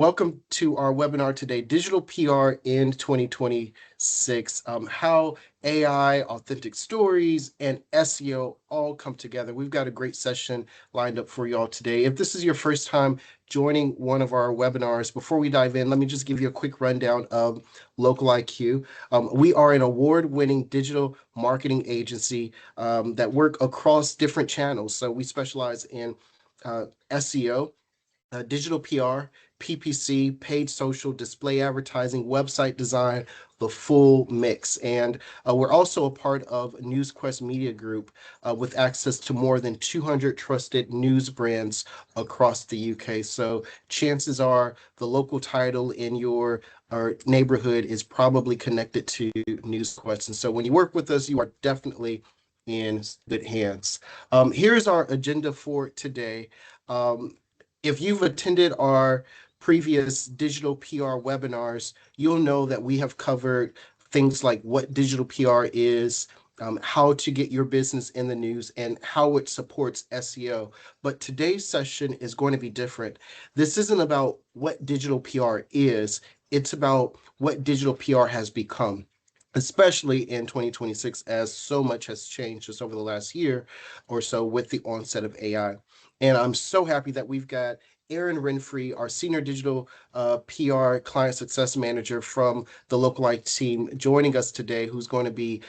Welcome to our webinar today, Digital PR in 2026, how AI, authentic stories, and SEO all come together. We've got a great session lined up for you all today. If this is your first time joining one of our webinars, before we dive in, let me just give you a quick rundown of Local IQ. We are an award-winning digital marketing agency that work across different channels. So we specialize in SEO, digital PR, PPC, paid social, display advertising, website design, the full mix. And we're also a part of NewsQuest Media Group with access to more than 200 trusted news brands across the UK. So chances are the local title in your neighborhood is probably connected to NewsQuest. And so when you work with us, you are definitely in good hands. Here's our agenda for today. If you've attended our previous digital PR webinars, you'll know that we have covered things like what digital PR is, how to get your business in the news, and how it supports SEO. But today's session is going to be different. This isn't about what digital PR is, it's about what digital PR has become, especially in 2026, as so much has changed just over the last year or so with the onset of AI. And I'm so happy that we've got Aaron Renfree, our Senior Digital PR Client Success Manager from the Local IT team, joining us today, who's going to be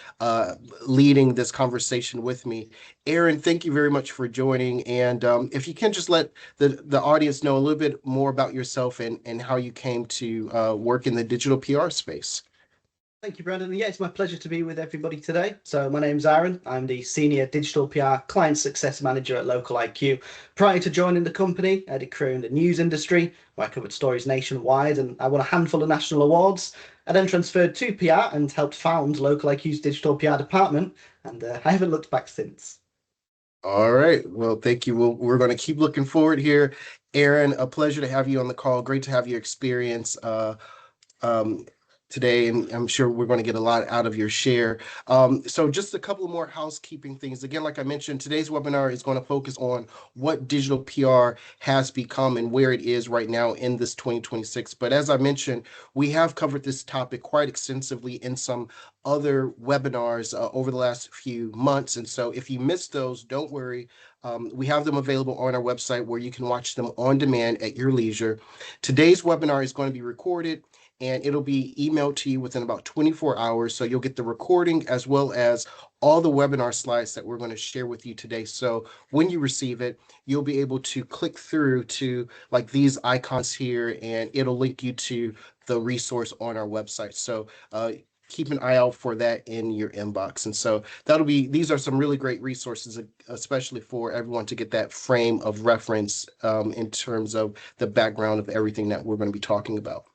leading this conversation with me. Aaron, thank you very much for joining. And if you can just let the audience know a little bit more about yourself and how you came to work in the digital PR space. Thank you, Brandon. Yeah, it's my pleasure to be with everybody today. So my name's Aaron. I'm the Senior Digital PR Client Success Manager at Local IQ. Prior to joining the company, I had a career in the news industry, where I covered stories nationwide, and I won a handful of national awards. I then transferred to PR and helped found Local IQ's digital PR department, and I haven't looked back since. All right. Well, thank you. We're going to keep looking forward here. Aaron, a pleasure to have you on the call. Great to have your experience. Um, today, and I'm sure we're going to get a lot out of your share. So just a couple more housekeeping things. Again, like I mentioned, today's webinar is going to focus on what digital PR has become and where it is right now in this 2026. But as I mentioned, we have covered this topic quite extensively in some other webinars over the last few months. And so if you missed those, don't worry. We have them available on our website where you can watch them on demand at your leisure. Today's webinar is going to be recorded and it'll be emailed to you within about 24 hours. So you'll get the recording as well as all the webinar slides that we're going to share with you today. So when you receive it, you'll be able to click through to like these icons here, and it'll link you to the resource on our website. So keep an eye out for that in your inbox. And so these are some really great resources, especially for everyone to get that frame of reference in terms of the background of everything that we're going to be talking about.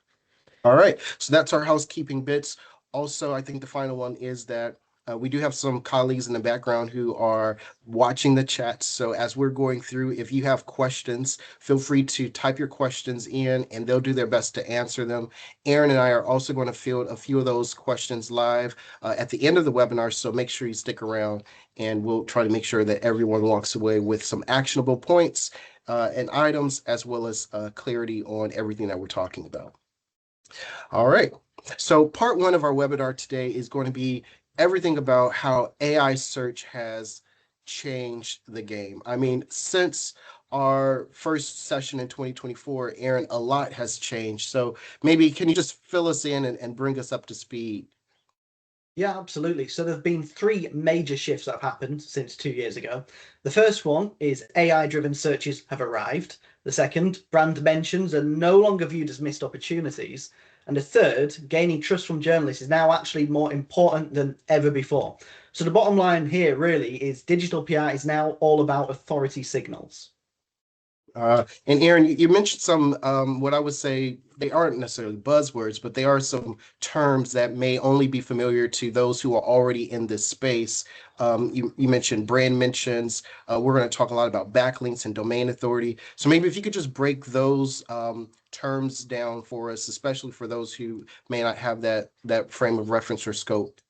All right, so that's our housekeeping bits. Also, I think the final one is that we do have some colleagues in the background who are watching the chat. So as we're going through, if you have questions, feel free to type your questions in and they'll do their best to answer them. Aaron and I are also going to field a few of those questions live at the end of the webinar. So make sure you stick around and we'll try to make sure that everyone walks away with some actionable points and items, as well as clarity on everything that we're talking about. All right. So part one of our webinar today is going to be everything about how AI search has changed the game. I mean, since our first session in 2024, Aaron, a lot has changed. So maybe can you just fill us in and bring us up to speed? Yeah, absolutely. So there have been three major shifts that have happened since 2 years ago. The first one is AI-driven searches have arrived. The second, brand mentions are no longer viewed as missed opportunities. And the third, gaining trust from journalists is now actually more important than ever before. So the bottom line here really is digital PR is now all about authority signals. And Aaron, you mentioned some, what I would say, they aren't necessarily buzzwords, but they are some terms that may only be familiar to those who are already in this space. You mentioned brand mentions. We're going to talk a lot about backlinks and domain authority. So maybe if you could just break those terms down for us, especially for those who may not have that frame of reference or scope.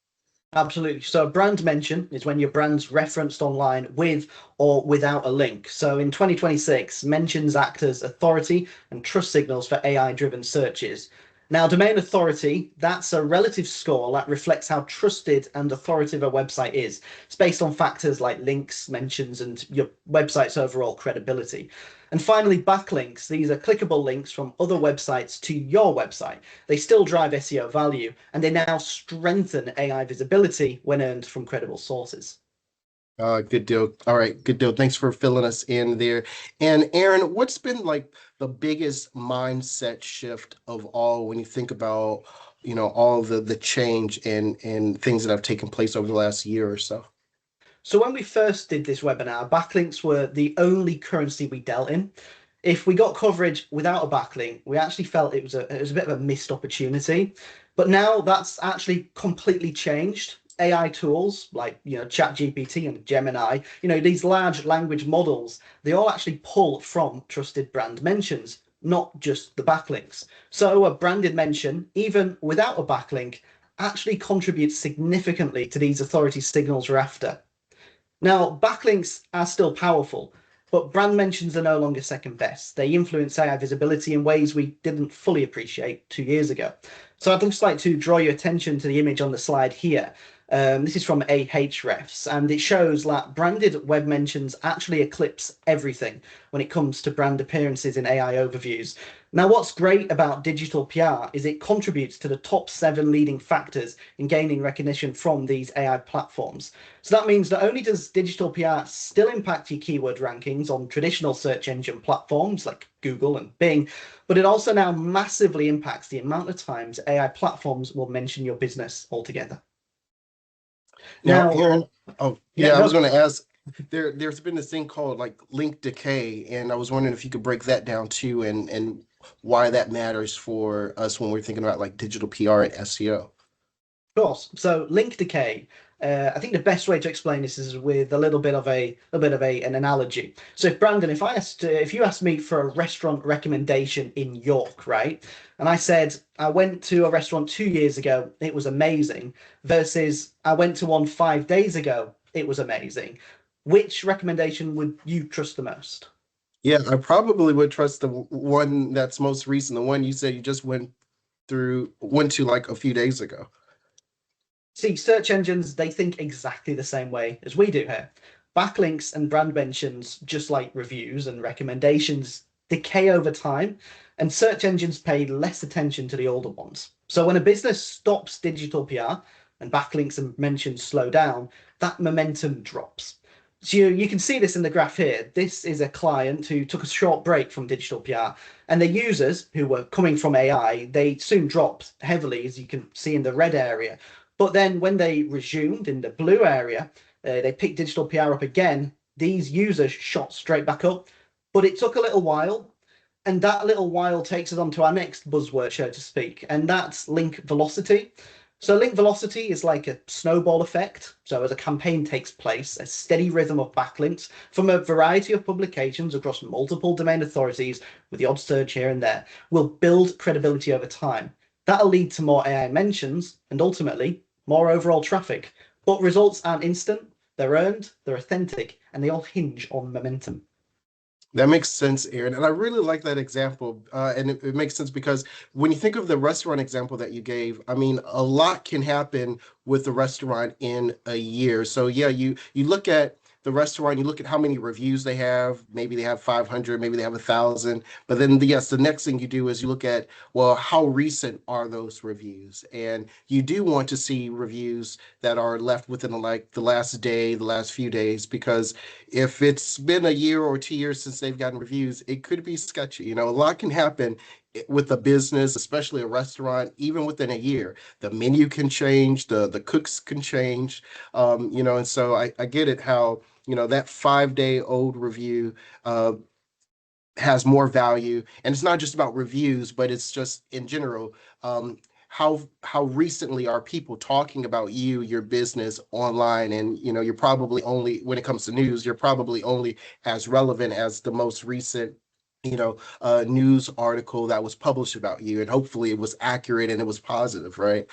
Absolutely. So a brand mention is when your brand's referenced online with or without a link. So in 2026, mentions act as authority and trust signals for AI-driven searches. Now, domain authority, that's a relative score that reflects how trusted and authoritative a website is. It's based on factors like links, mentions, and your website's overall credibility. And finally, backlinks. These are clickable links from other websites to your website. They still drive SEO value, and they now strengthen AI visibility when earned from credible sources. Good deal. All right, good deal. Thanks for filling us in there. And Aaron, what's been like the biggest mindset shift of all when you think about, all the change and things that have taken place over the last year or so? So when we first did this webinar, backlinks were the only currency we dealt in. If we got coverage without a backlink, we actually felt it was a bit of a missed opportunity. But now that's actually completely changed. AI tools like ChatGPT and Gemini, these large language models, they all actually pull from trusted brand mentions, not just the backlinks. So a branded mention, even without a backlink, actually contributes significantly to these authority signals we're after. Now, backlinks are still powerful, but brand mentions are no longer second best. They influence AI visibility in ways we didn't fully appreciate 2 years ago. So I'd just like to draw your attention to the image on the slide here. This is from Ahrefs, and it shows that branded web mentions actually eclipse everything when it comes to brand appearances in AI overviews. Now, what's great about digital PR is it contributes to the top 7 leading factors in gaining recognition from these AI platforms. So that means not only does digital PR still impact your keyword rankings on traditional search engine platforms like Google and Bing, but it also now massively impacts the amount of times AI platforms will mention your business altogether. Now, Now, Aaron, oh yeah, yeah, I was no, going to ask. There's been this thing called like link decay, and I was wondering if you could break that down too, and why that matters for us when we're thinking about like digital PR and SEO. course. So link decay. I think the best way to explain this is with an analogy. So if Brandon, if you asked me for a restaurant recommendation in York, right, and I said I went to a restaurant 2 years ago, it was amazing, versus I went to one 5 days ago, it was amazing. Which recommendation would you trust the most? Yeah, I probably would trust the one that's most recent, the one you said you just went to like a few days ago. See, search engines, they think exactly the same way as we do here. Backlinks and brand mentions, just like reviews and recommendations, decay over time, and search engines pay less attention to the older ones. So when a business stops digital PR and backlinks and mentions slow down, that momentum drops. So you can see this in the graph here. This is a client who took a short break from digital PR, and their users who were coming from AI, they soon dropped heavily, as you can see in the red area. But then when they resumed in the blue area, they picked digital PR up again. These users shot straight back up, but it took a little while. And that little while takes us on to our next buzzword, so to speak, and that's link velocity. So link velocity is like a snowball effect. So as a campaign takes place, a steady rhythm of backlinks from a variety of publications across multiple domain authorities, with the odd surge here and there, will build credibility over time. That'll lead to more AI mentions and ultimately more overall traffic. But results aren't instant, they're earned, they're authentic, and they all hinge on momentum. That makes sense, Aaron. And I really like that example. And it makes sense because when you think of the restaurant example that you gave, I mean, a lot can happen with the restaurant in a year. So yeah, you look at the restaurant, you look at how many reviews they have. Maybe they have 500, maybe they have 1,000. But then, yes, the next thing you do is you look at, well, how recent are those reviews? And you do want to see reviews that are left within like the last day, the last few days, because if it's been a year or 2 years since they've gotten reviews, it could be sketchy. A lot can happen with a business, especially a restaurant, even within a year. The menu can change, the cooks can change, and so I get it how, that 5 day old review has more value. And it's not just about reviews, but it's just in general. How recently are people talking about you, your business online? And you're probably only, when it comes to news, you're probably only as relevant as the most recent news article that was published about you, and hopefully it was accurate and it was positive, right?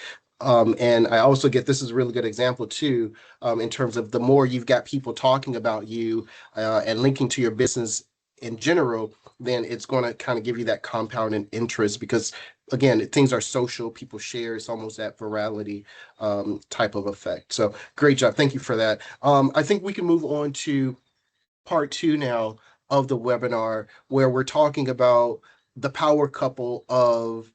And I also get this is a really good example too, in terms of the more you've got people talking about you and linking to your business in general, then it's going to kind of give you that compounding interest because, again, things are social, people share, it's almost that virality type of effect. So great job. Thank you for that. I think we can move on to part two now of the webinar where we're talking about the power couple of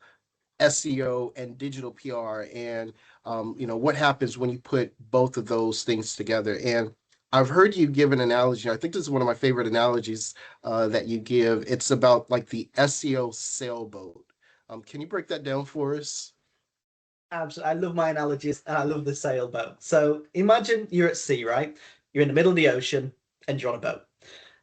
SEO and digital PR, and what happens when you put both of those things together. And I've heard you give an analogy. I think this is one of my favorite analogies that you give. It's about like the SEO sailboat. Can you break that down for us? Absolutely. I love my analogies and I love the sailboat. So imagine you're at sea, right? You're in the middle of the ocean and you're on a boat.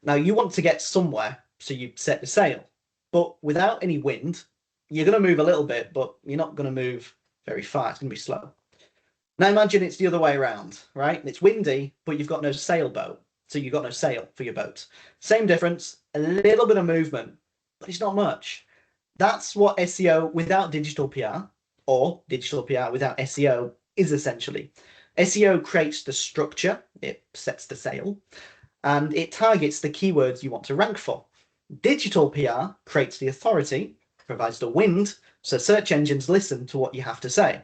Now you want to get somewhere, so you set the sail. But without any wind, you're going to move a little bit, but you're not going to move very far. It's going to be slow. Now imagine it's the other way around, right? It's windy, but you've got no sailboat. So you've got no sail for your boat. Same difference, a little bit of movement, but it's not much. That's what SEO without digital PR or digital PR without SEO is essentially. SEO creates the structure, it sets the sail, and it targets the keywords you want to rank for. Digital PR creates the authority, provides the wind, so search engines listen to what you have to say.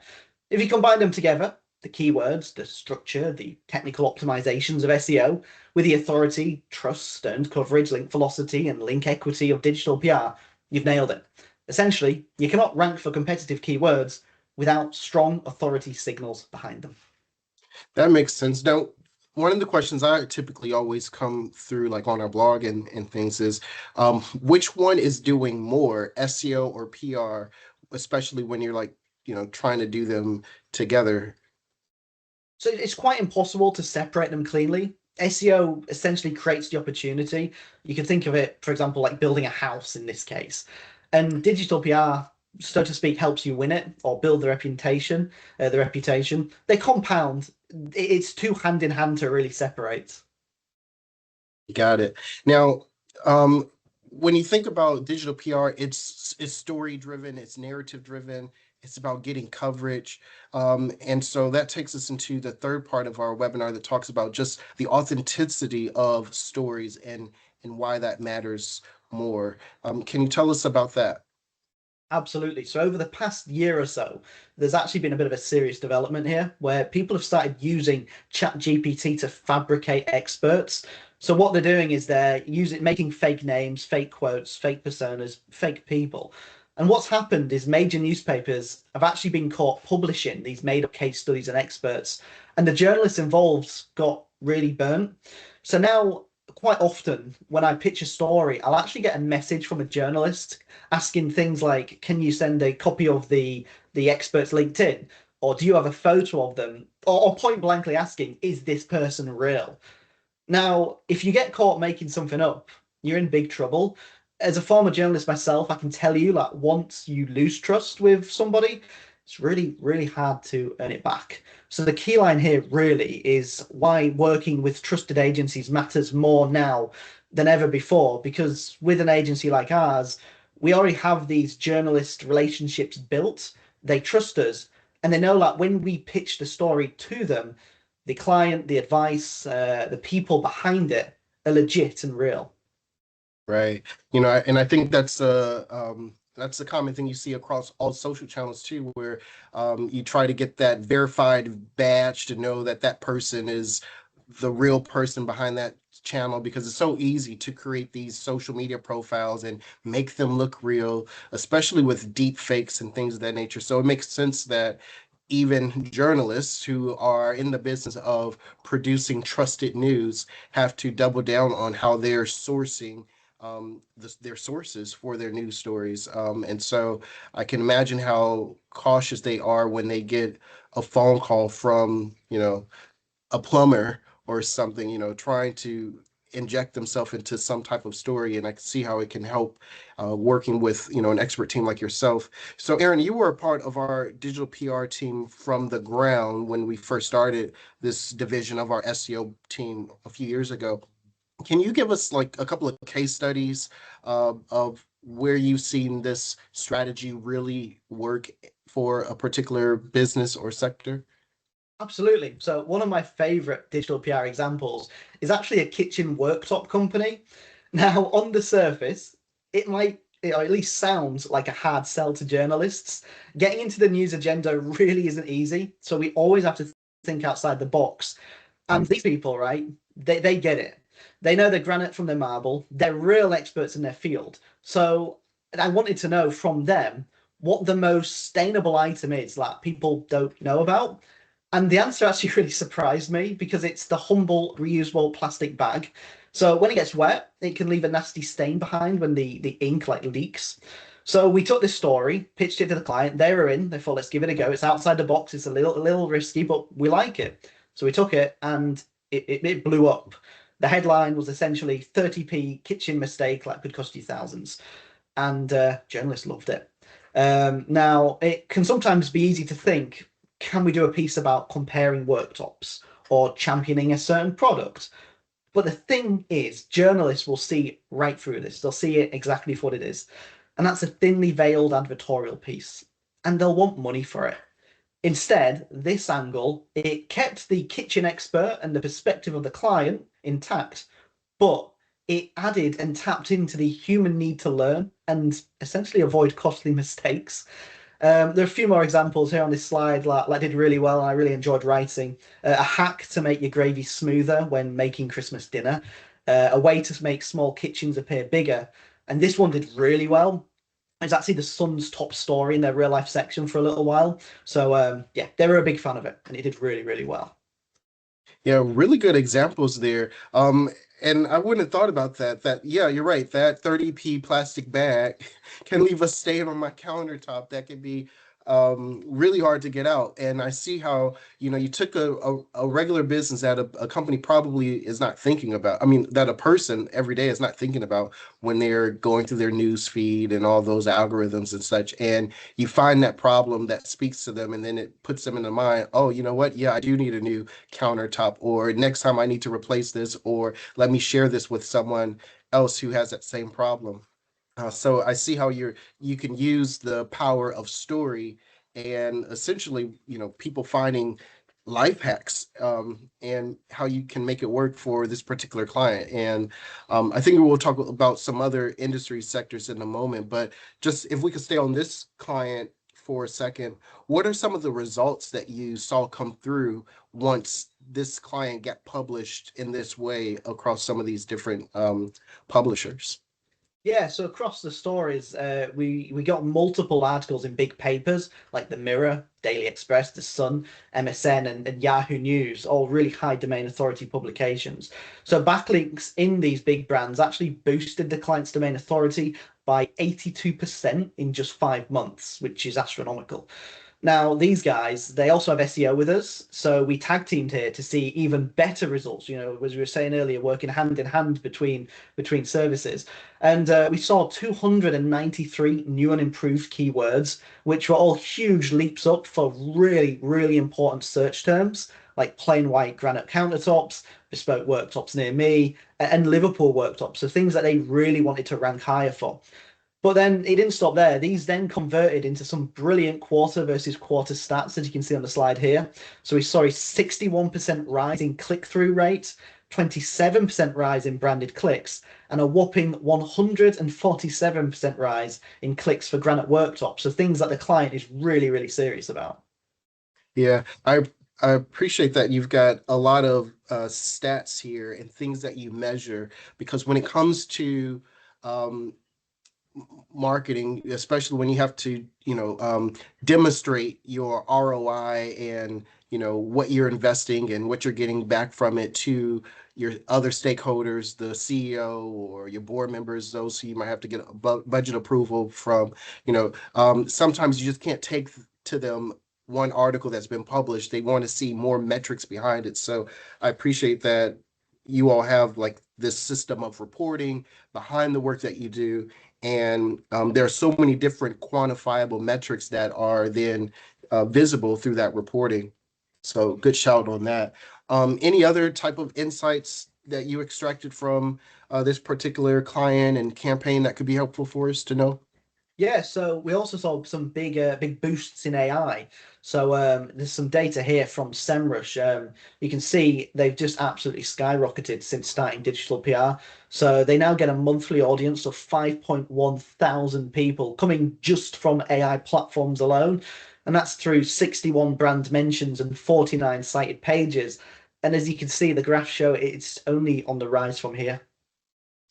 If you combine them together, the keywords, the structure, the technical optimizations of SEO, with the authority, trust, earned coverage, link velocity, and link equity of digital PR, you've nailed it. Essentially, you cannot rank for competitive keywords without strong authority signals behind them. That makes sense. Now, one of the questions I typically always come through, like on our blog and things, is which one is doing more, SEO or PR, especially when you're like, trying to do them together. So it's quite impossible to separate them cleanly. SEO essentially creates the opportunity. You can think of it, for example, like building a house in this case. And digital PR, so to speak, helps you win it or build the reputation. They compound. It's two hand in hand to really separate. Got it. Now, when you think about digital PR, it's story driven, it's narrative driven, it's about getting coverage. And so that takes us into the third part of our webinar that talks about just the authenticity of stories and why that matters more. Can you tell us about that? Absolutely. So over the past year or so, there's actually been a bit of a serious development here where people have started using ChatGPT to fabricate experts. So what they're doing is they're making fake names, fake quotes, fake personas, fake people. And what's happened is major newspapers have actually been caught publishing these made-up case studies and experts, and the journalists involved got really burnt. So now quite often when I pitch a story, I'll actually get a message from a journalist asking things like, can you send a copy of the expert's LinkedIn? Or do you have a photo of them? Or point blankly asking, is this person real? Now, if you get caught making something up, you're in big trouble. As a former journalist myself, I can tell you, like, once you lose trust with somebody, it's really, really hard to earn it back. So the key line here really is why working with trusted agencies matters more now than ever before, because with an agency like ours, we already have these journalist relationships built. They trust us, and they know that when we pitch the story to them, the client, the advice, the people behind it are legit and real. Right. And I think that's a common thing you see across all social channels too, where you try to get that verified badge to know that that person is the real person behind that channel because it's so easy to create these social media profiles and make them look real, especially with deep fakes and things of that nature. So it makes sense that even journalists who are in the business of producing trusted news have to double down on how they're sourcing their sources for their news stories. And so I can imagine how cautious they are when they get a phone call from, a plumber or something, trying to inject themselves into some type of story. And I can see how it can help working with, an expert team like yourself. So, Aaron, you were a part of our digital PR team from the ground when we first started this division of our SEO team a few years ago. Can you give us like a couple of case studies of where you've seen this strategy really work for a particular business or sector? Absolutely. So one of my favorite digital PR examples is actually a kitchen worktop company. Now, on the surface, it might, or at least sounds like a hard sell to journalists. Getting into the news agenda really isn't easy, so we always have to think outside the box. And these people, right, they get it. They know their granite from their marble. They're real experts in their field. So I wanted to know from them what the most sustainable item is that people don't know about. And the answer actually really surprised me because it's the humble reusable plastic bag. So when it gets wet, it can leave a nasty stain behind when the ink like leaks. So we took this story, pitched it to the client. They were in. They thought, let's give it a go. It's outside the box. It's a little risky, but we like it. So we took it and it blew up. The headline was essentially 30p kitchen mistake that could cost you thousands. And journalists loved it. Now, it can sometimes be easy to think, can we do a piece about comparing worktops or championing a certain product? But the thing is, journalists will see right through this. They'll see it exactly for what it is. And that's a thinly veiled advertorial piece. And they'll want money for it. Instead, this angle, it kept the kitchen expert and the perspective of the client intact, but it added and tapped into the human need to learn and essentially avoid costly mistakes. There are a few more examples here on this slide that did really well, and I really enjoyed writing. A hack to make your gravy smoother when making Christmas dinner, a way to make small kitchens appear bigger. And this one did really well. It's actually the Sun's top story in their real life section for a little while. So yeah, they were a big fan of it, and it did really, really well. Yeah, really good examples there. And I wouldn't have thought about that. Yeah, you're right. That 30p plastic bag can leave a stain on my countertop that can be really hard to get out. And I see how, you took a regular business that a company probably is not thinking about. I mean, that a person every day is not thinking about when they're going through their news feed and all those algorithms and such. And you find that problem that speaks to them, and then it puts them in the mind, oh, you know what? Yeah, I do need a new countertop, or next time I need to replace this, or let me share this with someone else who has that same problem. So I see how you can use the power of story and essentially, people finding life hacks, and how you can make it work for this particular client. And I think we'll talk about some other industry sectors in a moment, but just if we could stay on this client for a second, what are some of the results that you saw come through once this client got published in this way across some of these different publishers? Yeah, so across the stories, we got multiple articles in big papers like the Mirror, Daily Express, The Sun, MSN, and Yahoo News, all really high domain authority publications. So backlinks in these big brands actually boosted the client's domain authority by 82% in just 5 months, which is astronomical. Now, these guys, they also have SEO with us. So we tag teamed here to see even better results, as we were saying earlier, working hand in hand between services. And we saw 293 new and improved keywords, which were all huge leaps up for really, really important search terms like plain white granite countertops, bespoke worktops near me, and Liverpool worktops. So things that they really wanted to rank higher for. But then it didn't stop there. These then converted into some brilliant quarter versus quarter stats, as you can see on the slide here. So we saw a 61% rise in click-through rate, 27% rise in branded clicks, and a whopping 147% rise in clicks for granite worktops. So things that the client is really, really serious about. Yeah, I appreciate that you've got a lot of stats here and things that you measure, because when it comes to um, marketing, especially when you have to, demonstrate your ROI and, what you're investing and what you're getting back from it to your other stakeholders, the CEO or your board members, those who you might have to get a budget approval from, sometimes you just can't take to them one article that's been published. They want to see more metrics behind it. So I appreciate that you all have like this system of reporting behind the work that you do, and there are so many different quantifiable metrics that are then visible through that reporting. So good shout on that. Any other type of insights that you extracted from this particular client and campaign that could be helpful for us to know? Yeah, so we also saw some big boosts in AI. So there's some data here from SEMrush. You can see they've just absolutely skyrocketed since starting digital PR. So they now get a monthly audience of 5.1 thousand people coming just from AI platforms alone. And that's through 61 brand mentions and 49 cited pages. And as you can see, the graphs show it's only on the rise from here.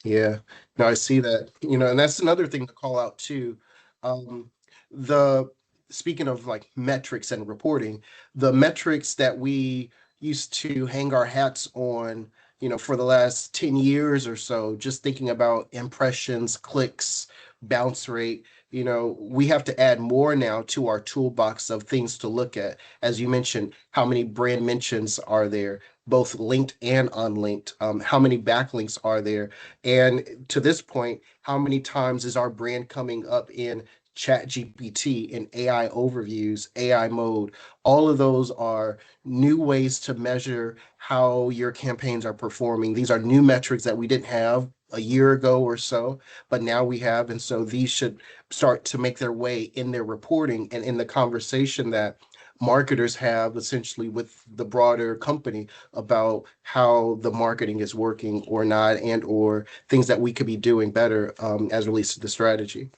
Yeah, no, I see that. And that's another thing to call out too. Um, the Speaking of like metrics and reporting, the metrics that we used to hang our hats on, for the last 10 years or so, just thinking about impressions, clicks, bounce rate, we have to add more now to our toolbox of things to look at. As you mentioned, how many brand mentions are there, both linked and unlinked? How many backlinks are there? And to this point, how many times is our brand coming up in Chat GPT, in AI overviews, AI mode? All of those are new ways to measure how your campaigns are performing. These are new metrics that we didn't have a year ago or so, but now we have. And so these should start to make their way in their reporting and in the conversation that marketers have essentially with the broader company about how the marketing is working or not, and or things that we could be doing better as relates to the strategy.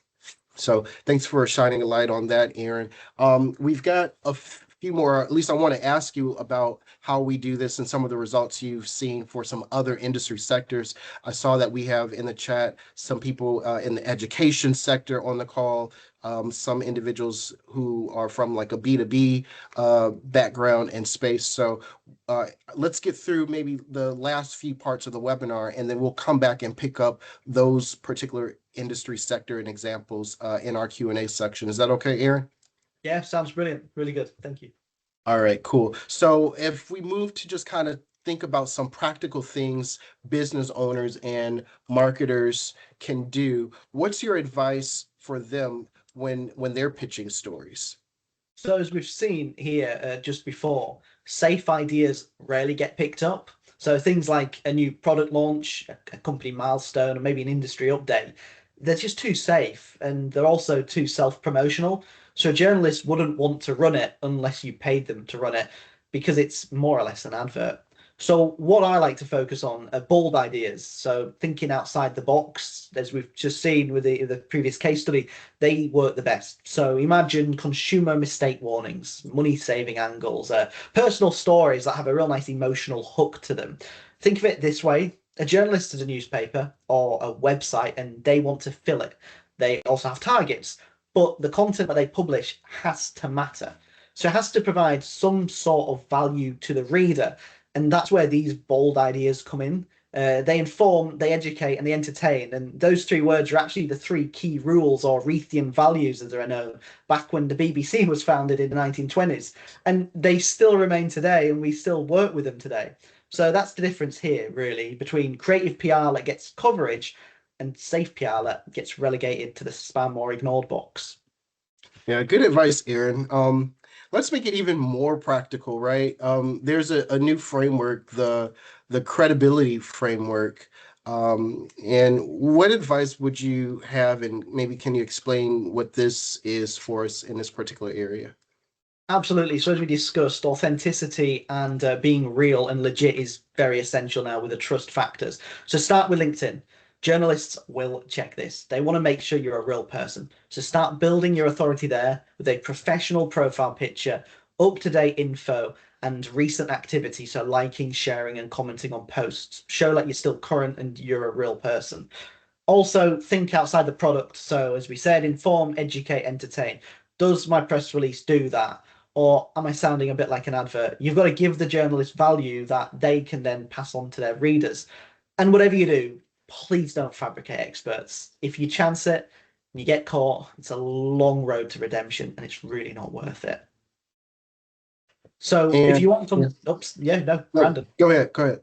So thanks for shining a light on that, Aaron. We've got a few more. At least I want to ask you about how we do this and some of the results you've seen for some other industry sectors. I saw that we have in the chat some people in the education sector on the call, some individuals who are from like a B2B background and space. So uh, let's get through maybe the last few parts of the webinar, and then we'll come back and pick up those particular industry sector and examples in our Q&A section. Is that okay, Aaron? Yeah, sounds brilliant. Really good. Thank you. All right, cool. So if we move to just kind of think about some practical things business owners and marketers can do, what's your advice for them when they're pitching stories? So as we've seen here just before, safe ideas rarely get picked up. So things like a new product launch, a company milestone, or maybe an industry update, they're just too safe and they're also too self-promotional. So journalists wouldn't want to run it unless you paid them to run it because it's more or less an advert. So what I like to focus on are bold ideas. So thinking outside the box, as we've just seen with the previous case study, they work the best. So imagine consumer mistake warnings, money saving angles, personal stories that have a real nice emotional hook to them. Think of it this way. A journalist is a newspaper or a website and they want to fill it. They also have targets, but the content that they publish has to matter. So it has to provide some sort of value to the reader. And that's where these bold ideas come in. They inform, they educate, and they entertain. And those three words are actually the three key rules or Reithian values, as they're known, back when the BBC was founded in the 1920s. And they still remain today, and we still work with them today. So that's the difference here, really, between creative PR that gets coverage and safe PR that gets relegated to the spam or ignored box. Yeah, good advice, Aaron. Let's make it even more practical, right? There's a new framework, the credibility framework. And what advice would you have, and maybe can you explain what this is for us in this particular area? Absolutely. So as we discussed, authenticity and being real and legit is very essential now with the trust factors. So start with LinkedIn. Journalists will check this. They want to make sure you're a real person. So start building your authority there with a professional profile picture, up-to-date info, and recent activity. So liking, sharing, and commenting on posts. Show like you're still current and you're a real person. Also, think outside the product. So, as we said, inform, educate, entertain. Does my press release do that? Or am I sounding a bit like an advert? You've got to give the journalist value that they can then pass on to their readers. And whatever you do, please don't fabricate experts. If you chance it and you get caught, it's a long road to redemption and it's really not worth it. So if And you want yeah, some, oops, yeah, no, no, Brandon. go ahead, go ahead.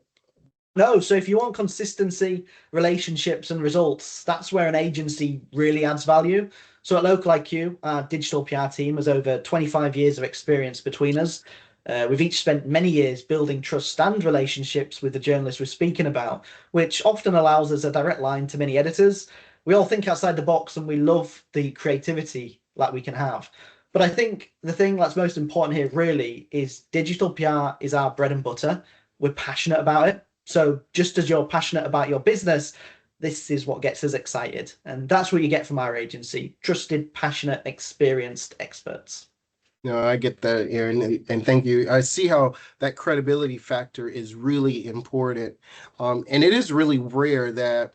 No, so if you want consistency, relationships, and results, that's where an agency really adds value. So at Local IQ, our digital PR team has over 25 years of experience between us. We've each spent many years building trust and relationships with the journalists we're speaking about, which often allows us a direct line to many editors. We all think outside the box and we love the creativity that we can have. But I think the thing that's most important here really is digital PR is our bread and butter. We're passionate about it. So just as you're passionate about your business, this is what gets us excited. And that's what you get from our agency: trusted, passionate, experienced experts. No, I get that, Aaron, and thank you. I see how that credibility factor is really important. And it is really rare that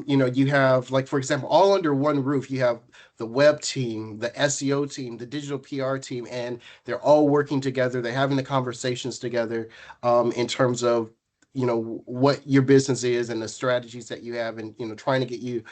you have, like, for example, all under one roof. You have the web team, the SEO team, the digital PR team, and they're all working together. They're having the conversations together in terms of, what your business is and the strategies that you have, and, trying to get you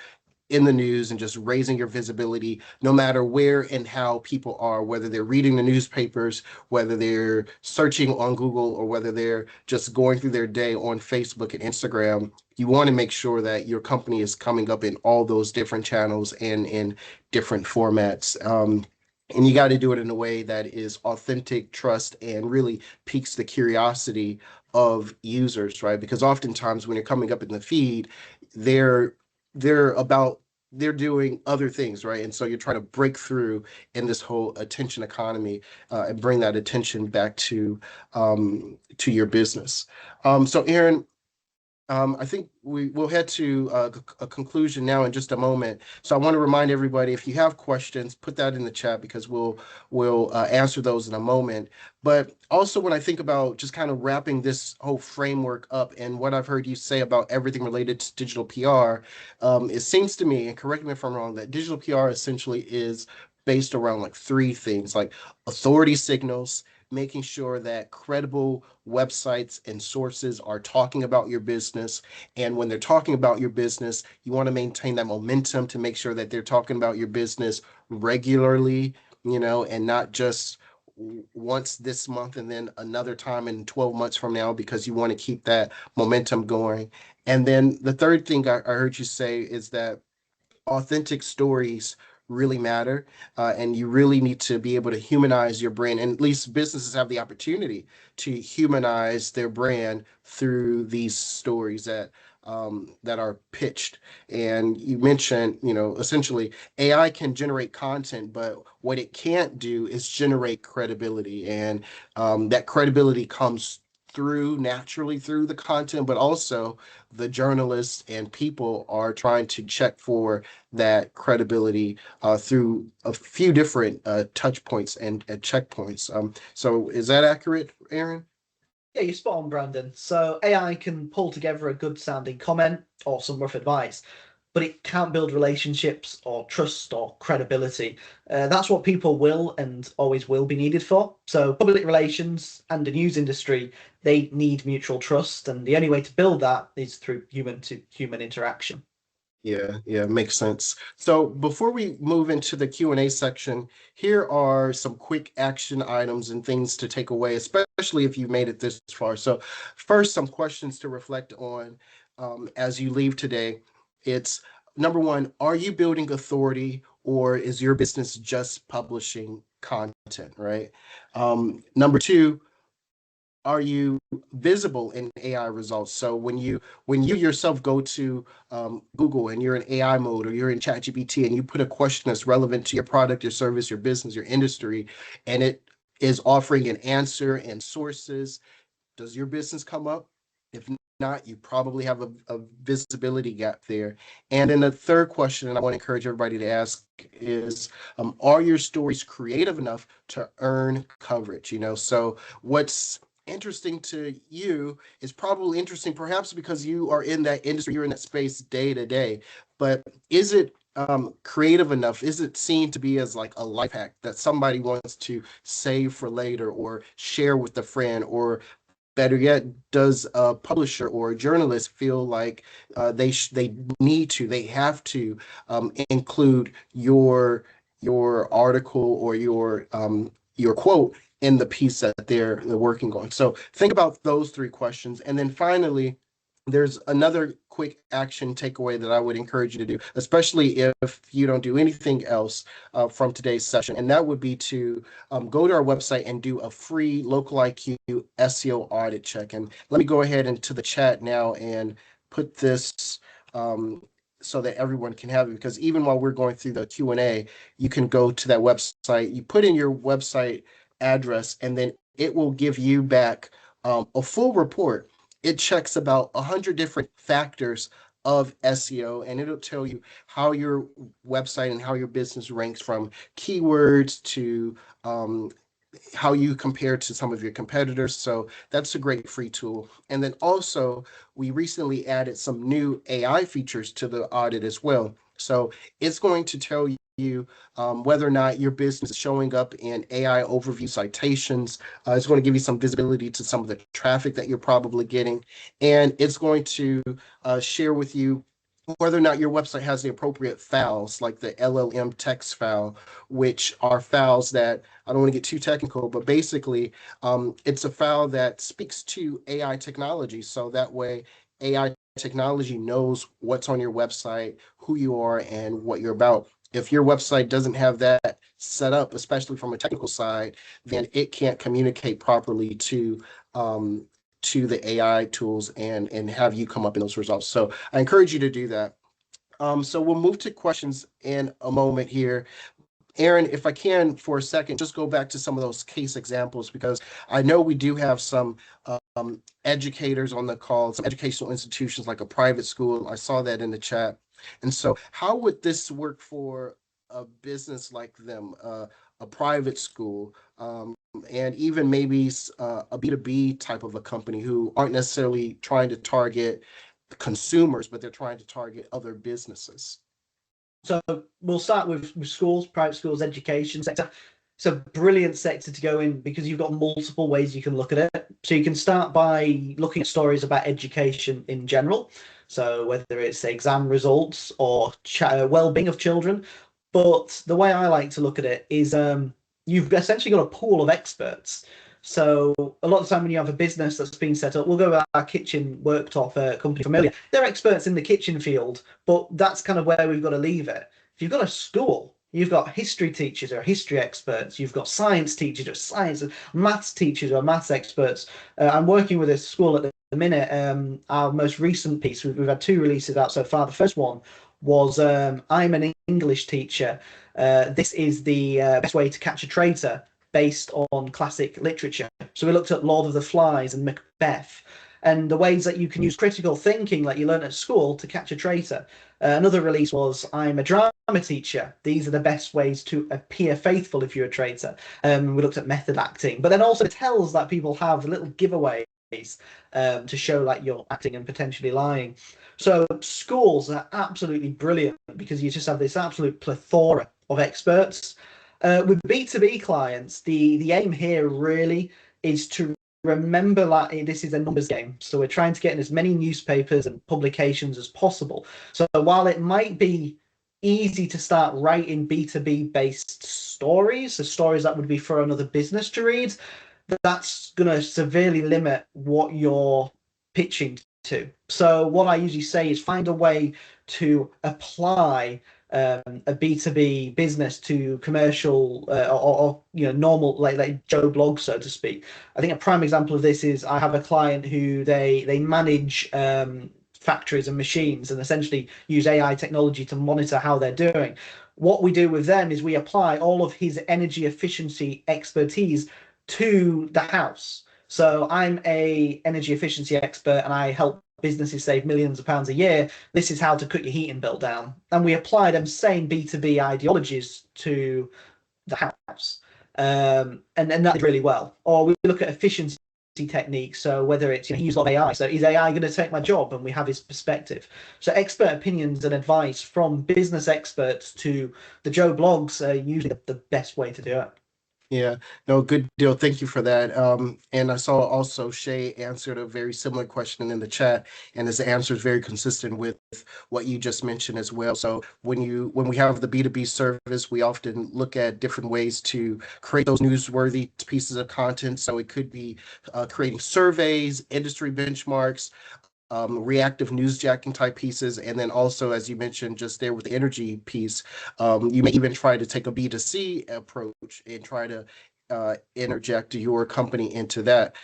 in the news and just raising your visibility no matter where and how people are, whether they're reading the newspapers, whether they're searching on Google, or whether they're just going through their day on Facebook and Instagram. You want to make sure that your company is coming up in all those different channels and in different formats. And you got to do it in a way that is authentic, trust, and really piques the curiosity of users, right? Because oftentimes when you're coming up in the feed, they're they're about they're doing other things, right? And so you're trying to break through in this whole attention economy, and bring that attention back to your business. So Aaron, I think we will head to a conclusion now in just a moment. So I want to remind everybody, if you have questions, put that in the chat, because we'll answer those in a moment. But also, when I think about just kind of wrapping this whole framework up and what I've heard you say about everything related to digital PR, it seems to me, and correct me if I'm wrong, that digital PR essentially is based around like three things, like authority signals, making sure that credible websites and sources are talking about your business. And when they're talking about your business, you want to maintain that momentum to make sure that they're talking about your business regularly, and not just once this month and then another time in 12 months from now, because you want to keep that momentum going. And then the third thing I heard you say is that authentic stories really matter, and you really need to be able to humanize your brand, and at least businesses have the opportunity to humanize their brand through these stories that are pitched. And you mentioned, essentially AI can generate content, but what it can't do is generate credibility, and that credibility comes through naturally through the content, but also the journalists and people are trying to check for that credibility through a few different touch points and checkpoints. So is that accurate, Aaron? Yeah, you're spot on, Brandon. So AI can pull together a good sounding comment or some rough advice, but it can't build relationships or trust or credibility. That's what people will and always will be needed for. So public relations and the news industry, they need mutual trust, and the only way to build that is through human to human interaction. Yeah, makes sense. So before we move into the Q&A section, here are some quick action items and things to take away, especially if you've made it this far. So first, some questions to reflect on as you leave today. It's number one, are you building authority, or is your business just publishing content, right? Number two, are you visible in AI results? So when you yourself go to Google and you're in AI mode, or you're in ChatGPT, and you put a question that's relevant to your product, your service, your business, your industry, and it is offering an answer and sources, does your business come up? If not, you probably have a visibility gap there. And then the third question, and I want to encourage everybody to ask, is are your stories creative enough to earn coverage? So what's interesting to you is probably interesting perhaps because you are in that industry, you're in that space day to day. But is it creative enough? Is it seen to be as like a life hack that somebody wants to save for later or share with a friend? Or better yet, does a publisher or a journalist feel like they need to, they have to include your article or your quote in the piece that they're working on? So think about those three questions. And then finally, there's another quick action takeaway that I would encourage you to do, especially if you don't do anything else from today's session. And that would be to go to our website and do a free local IQ SEO audit check. And let me go ahead into the chat now and put this so that everyone can have it, because even while we're going through the Q&A, you can go to that website, you put in your website address, and then it will give you back a full report. It checks about 100 different factors of SEO, and it'll tell you how your website and how your business ranks, from keywords to how you compare to some of your competitors. So that's a great free tool. And then also, we recently added some new AI features to the audit as well. So it's going to tell you whether or not your business is showing up in AI overview citations. It's going to give you some visibility to some of the traffic that you're probably getting. And it's going to share with you whether or not your website has the appropriate files, like the LLM text file, which are files that, I don't want to get too technical, but basically it's a file that speaks to AI technology. So that way AI technology knows what's on your website, who you are, and what you're about. If your website doesn't have that set up, especially from a technical side, then it can't communicate properly to the AI tools and have you come up in those results. So I encourage you to do that. So we'll move to questions in a moment here. Aaron, if I can for a second, just go back to some of those case examples, because I know we do have some educators on the call, some educational institutions like a private school. I saw that in the chat. And so how would this work for a business like them, a private school, and even maybe a B2B type of a company who aren't necessarily trying to target consumers, but they're trying to target other businesses? So we'll start with schools, private schools, education sector. It's a brilliant sector to go in because you've got multiple ways you can look at it. So you can start by looking at stories about education in general. So whether it's exam results or well-being of children. But the way I like to look at it is you've essentially got a pool of experts. So a lot of the time when you have a business that's been set up, we'll go with our kitchen worktop company Familiar. They're experts in the kitchen field, but that's kind of where we've got to leave it. If you've got a school, you've got history teachers who are history experts, you've got science teachers who are science, maths teachers who are maths experts. I'm working with a school at the minute. Our most recent piece, we've had two releases out so far. The first one was I'm an English teacher. This is the best way to catch a traitor, based on classic literature. So we looked at Lord of the Flies and Macbeth, and the ways that you can use critical thinking like you learn at school to catch a traitor. Another release was I'm a drama teacher. These are the best ways to appear faithful if you're a traitor. We looked at method acting, but then also tells that people have little giveaways to show like you're acting and potentially lying. So schools are absolutely brilliant because you just have this absolute plethora of experts. With B2B clients, the aim here really is to remember that this is a numbers game. So we're trying to get in as many newspapers and publications as possible. So while it might be easy to start writing B2B based stories, so stories that would be for another business to read, that's going to severely limit what you're pitching to. So what I usually say is find a way to apply a B2B business to commercial or normal like Joe Blog, so to speak. I think a prime example of this is I have a client who they manage factories and machines and essentially use AI technology to monitor how they're doing. What we do with them is we apply all of his energy efficiency expertise to the house. So I'm a energy efficiency expert and I help businesses save millions of pounds a year. This is how to cut your heating bill down. And we apply them same B2B ideologies to the house. And that did really well. Or we look at efficiency techniques. So whether it's use a lot of AI. So is AI going to take my job? And we have his perspective. So expert opinions and advice from business experts to the Joe blogs are usually the best way to do it. Yeah, no, good deal. Thank you for that. And I saw also Shay answered a very similar question in the chat, and his answer is very consistent with what you just mentioned as well. So when we have the B2B service, we often look at different ways to create those newsworthy pieces of content. So it could be creating surveys, industry benchmarks, reactive newsjacking type pieces. And then also, as you mentioned just there with the energy piece, you may even try to take a B2C approach and try to interject your company into that.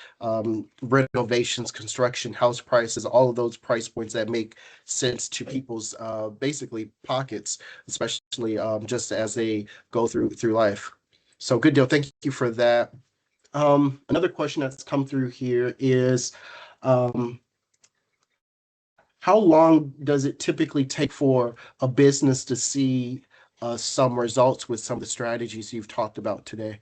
Renovations, construction, house prices, all of those price points that make sense to people's basically pockets, especially just as they go through life. So good deal. Thank you for that. Another question that's come through here is, um, how long does it typically take for a business to see some results with some of the strategies you've talked about today?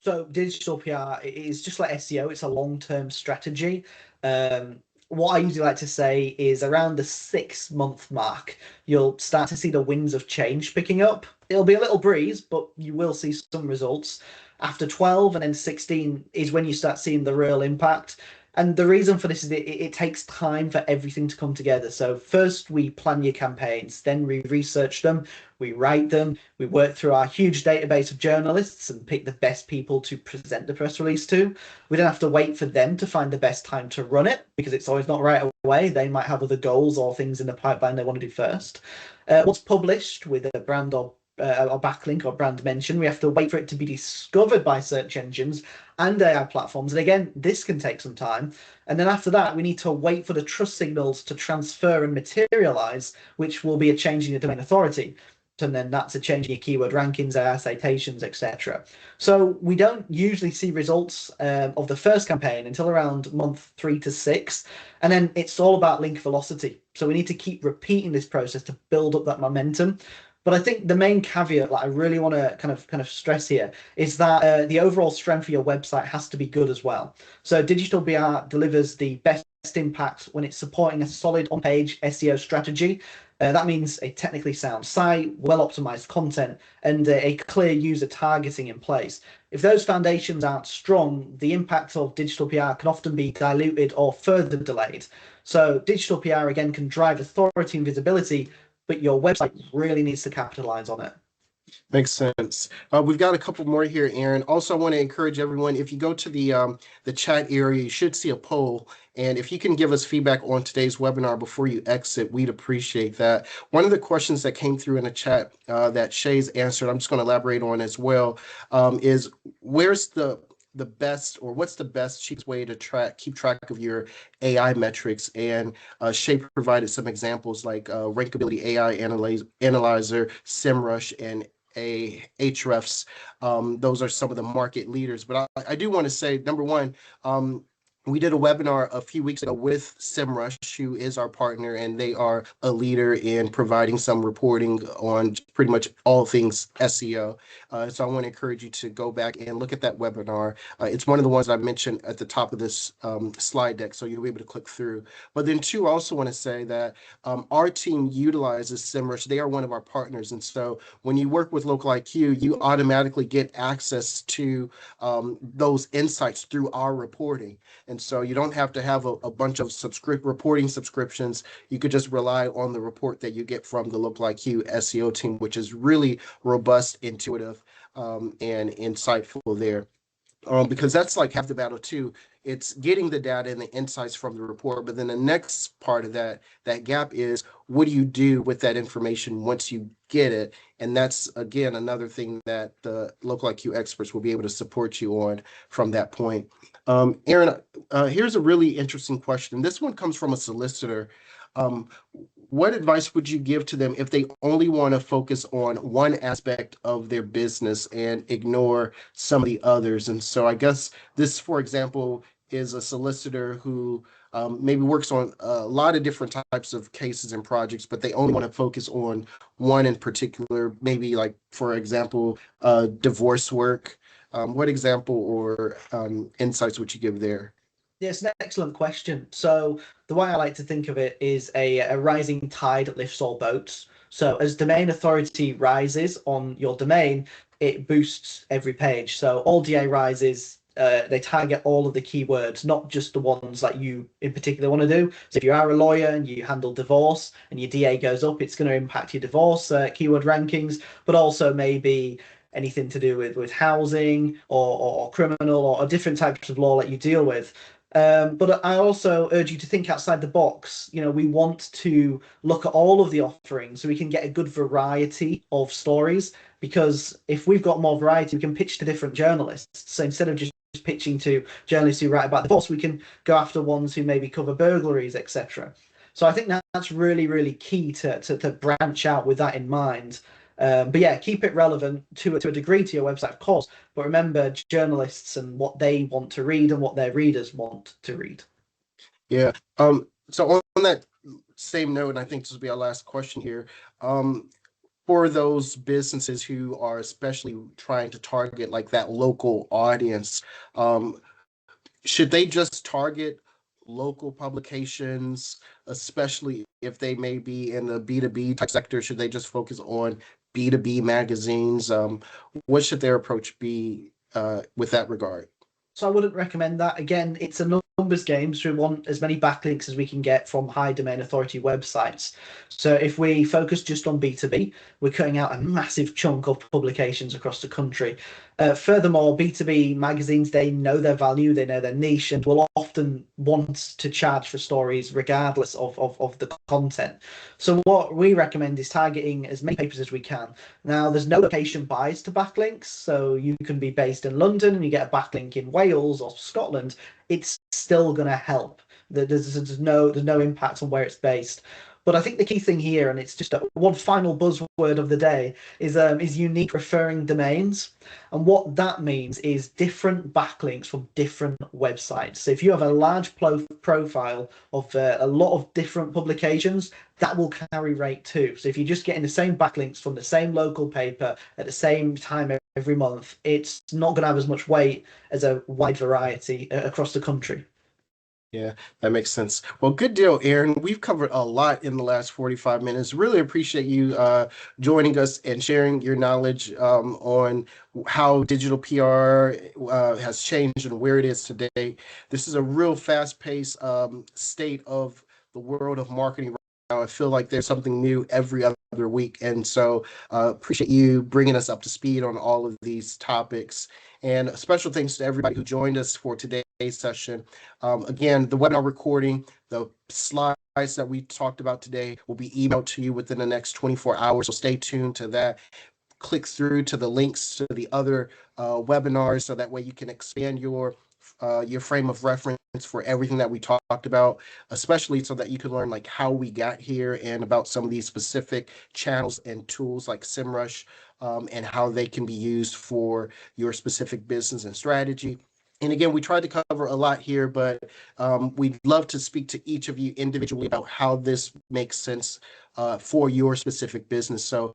So digital PR is just like SEO. It's a long-term strategy. Um, what I usually like to say is around the 6 month mark, you'll start to see the winds of change picking up. It'll be a little breeze, but you will see some results. After 12 and then 16 is when you start seeing the real impact. And the reason for this is it takes time for everything to come together. So first we plan your campaigns, then we research them, we write them, we work through our huge database of journalists and pick the best people to present the press release to. We don't have to wait for them to find the best time to run it because it's always not right away. They might have other goals or things in the pipeline they want to do first. Once published with a brand or backlink or brand mention, we have to wait for it to be discovered by search engines and AI platforms. And again, this can take some time. And then after that, we need to wait for the trust signals to transfer and materialize, which will be a change in your domain authority. And then that's a change in your keyword rankings, AI citations, etc. So we don't usually see results of the first campaign until around month 3 to 6. And then it's all about link velocity. So we need to keep repeating this process to build up that momentum. But I think the main caveat that I really want to kind of stress here is that the overall strength of your website has to be good as well. So digital BR delivers the best impact when it's supporting a solid on-page SEO strategy. That means a technically sound site, well-optimized content, and a clear user targeting in place. If those foundations aren't strong, the impact of digital PR can often be diluted or further delayed. So digital PR again can drive authority and visibility, but your website really needs to capitalize on it. Makes sense. We've got a couple more here, Aaron. Also, I want to encourage everyone, if you go to the chat area, you should see a poll. And if you can give us feedback on today's webinar before you exit, we'd appreciate that. One of the questions that came through in the chat that Shay's answered, I'm just going to elaborate on as well, is where's the best, or what's the best, cheapest way to keep track of your AI metrics? And Shay provided some examples like Rankability AI Analyzer, SEMrush, and Ahrefs. Those are some of the market leaders. But I do want to say, number one, we did a webinar a few weeks ago with SEMrush, who is our partner, and they are a leader in providing some reporting on pretty much all things SEO. So I want to encourage you to go back and look at that webinar. It's one of the ones I mentioned at the top of this slide deck, so you'll be able to click through. But then two, I also want to say that our team utilizes SEMrush. They are one of our partners. And so when you work with Local IQ, you automatically get access to those insights through our reporting. And so you don't have to have a bunch of reporting subscriptions. You could just rely on the report that you get from the Local IQ SEO team, which is really robust, intuitive, and insightful there. Because that's like half the battle too. It's getting the data and the insights from the report, but then the next part of that gap is, what do you do with that information once you get it? And that's again another thing that the Local IQ experts will be able to support you on from that point. Aaron, here's a really interesting question. This one comes from a solicitor. What advice would you give to them if they only want to focus on one aspect of their business and ignore some of the others? And so I guess this, for example, is a solicitor who maybe works on a lot of different types of cases and projects, but they only want to focus on one in particular, maybe like, for example, divorce work. What example or insights would you give there? Yeah, it's an excellent question. So the way I like to think of it is a rising tide lifts all boats. So as domain authority rises on your domain, it boosts every page. So all DA rises, they target all of the keywords, not just the ones that you in particular want to do. So if you are a lawyer and you handle divorce and your DA goes up, it's going to impact your divorce keyword rankings, but also maybe anything to do with housing or criminal or different types of law that you deal with. But I also urge you to think outside the box. We want to look at all of the offerings so we can get a good variety of stories. Because if we've got more variety, we can pitch to different journalists. So instead of just pitching to journalists who write about the boss, we can go after ones who maybe cover burglaries, etc. So I think that's really, really key to branch out with that in mind. But yeah, keep it relevant to a degree to your website, of course. But remember journalists and what they want to read and what their readers want to read. Yeah. So on that same note, and I think this will be our last question here. For those businesses who are especially trying to target like that local audience, um, should they just target local publications, especially if they may be in the B2B type sector? Should they just focus on B2B magazines? What should their approach be with that regard? So I wouldn't recommend that. Again, it's a numbers game, so we want as many backlinks as we can get from high domain authority websites. So if we focus just on B2B, we're cutting out a massive chunk of publications across the country. Furthermore, B2B magazines, they know their value, they know their niche, and will often want to charge for stories regardless of the content. So what we recommend is targeting as many papers as we can. Now, there's no location bias to backlinks, so you can be based in London and you get a backlink in Wales or Scotland. It's still going to help. There's no impact on where it's based. But I think the key thing here, and it's just one final buzzword of the day, is unique referring domains. And what that means is different backlinks from different websites. So if you have a large profile of a lot of different publications, that will carry rate too. So if you're just getting the same backlinks from the same local paper at the same time every month, it's not going to have as much weight as a wide variety across the country. Yeah, that makes sense. Well, good deal, Aaron. We've covered a lot in the last 45 minutes. Really appreciate you joining us and sharing your knowledge on how digital PR has changed and where it is today. This is a real fast-paced state of the world of marketing right now. I feel like there's something new every other week. And so appreciate you bringing us up to speed on all of these topics. And special thanks to everybody who joined us for today's session. Again, the webinar recording, the slides that we talked about today will be emailed to you within the next 24 hours. So stay tuned to that. Click through to the links to the other webinars so that way you can expand your frame of reference for everything that we talked about, especially so that you can learn like how we got here and about some of these specific channels and tools like SEMrush and how they can be used for your specific business and strategy. And again, we tried to cover a lot here, but we'd love to speak to each of you individually about how this makes sense for your specific business. So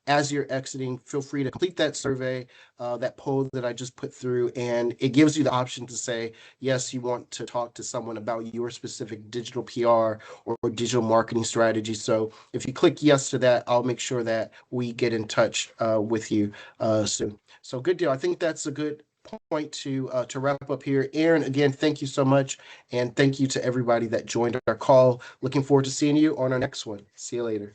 as you're exiting, feel free to complete that survey, that poll that I just put through, and it gives you the option to say, yes, you want to talk to someone about your specific digital PR or digital marketing strategy. So if you click yes to that, I'll make sure that we get in touch with you soon. So good deal. I think that's a good point to wrap up here. Aaron, again, thank you so much. And thank you to everybody that joined our call. Looking forward to seeing you on our next one. See you later.